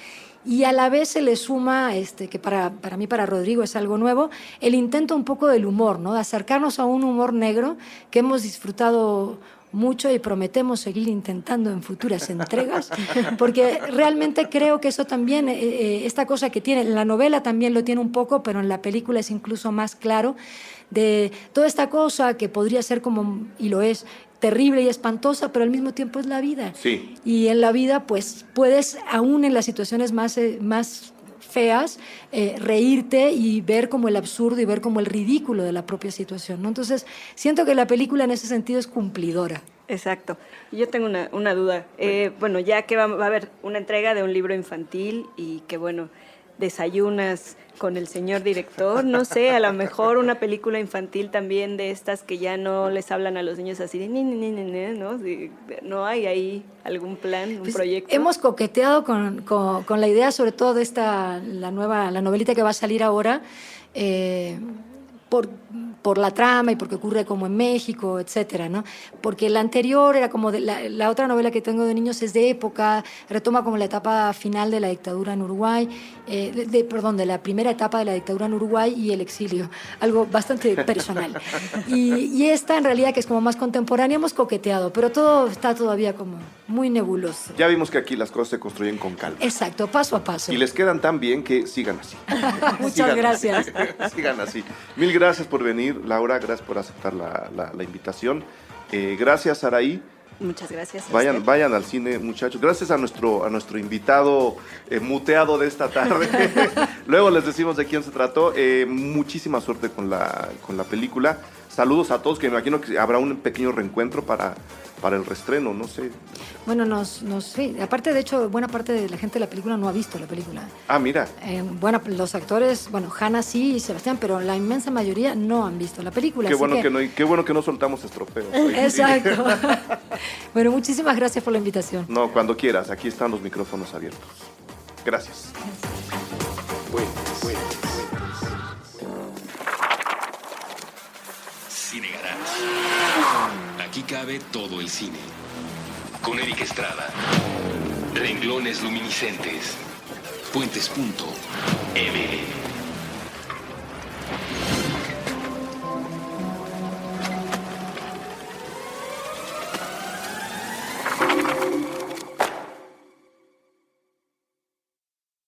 y a la vez se le suma, que para mí, para Rodrigo es algo nuevo, el intento un poco del humor, ¿no? De acercarnos a un humor negro que hemos disfrutado mucho y prometemos seguir intentando en futuras entregas, porque realmente creo que eso también, esta cosa que tiene, la novela también lo tiene un poco, pero en la película es incluso más claro, de toda esta cosa que podría ser como, y lo es, terrible y espantosa, pero al mismo tiempo es la vida. Sí. Y en la vida, pues, puedes, aún en las situaciones más feas, reírte y ver como el absurdo y ver como el ridículo de la propia situación, ¿no? Entonces, siento que la película en ese sentido es cumplidora. Exacto. Yo tengo una duda. Bueno, ya que va a haber una entrega de un libro infantil y que, bueno, desayunas con el señor director, no sé, a lo mejor una película infantil también de estas que ya no les hablan a los niños así de ¿no? ¿No hay ahí algún plan, un proyecto? Hemos coqueteado con la idea, sobre todo de la novelita que va a salir ahora, por la trama y porque ocurre como en México, etcétera, ¿no? Porque la anterior era como la otra novela que tengo de niños es de época, retoma como la etapa final de la dictadura en Uruguay, de la primera etapa de la dictadura en Uruguay y el exilio, algo bastante personal. Y esta en realidad que es como más contemporánea hemos coqueteado, pero todo está todavía como muy nebuloso. Ya vimos que aquí las cosas se construyen con calma. Exacto, paso a paso. Y les quedan tan bien que sigan así. Muchas gracias. Sigan así. Mil gracias por venir, Laura, gracias por aceptar la invitación. Gracias, Araí. Muchas gracias. Vayan al cine, muchachos. Gracias a nuestro invitado muteado de esta tarde. Luego les decimos de quién se trató. Muchísima suerte con la película. Saludos a todos, que me imagino que habrá un pequeño reencuentro para el reestreno, no sé. Bueno, sí. Aparte, de hecho, buena parte de la gente de la película no ha visto la película. Ah, mira. Los actores, Hanna sí y Sebastián, pero la inmensa mayoría no han visto la película. Qué bueno que no soltamos estropeos. Exacto. Bueno, muchísimas gracias por la invitación. No, cuando quieras, aquí están los micrófonos abiertos. Gracias. Bueno. Cine Garage. Aquí cabe todo el cine. Con Eric Estrada. Renglones luminiscentes. Puentes.ml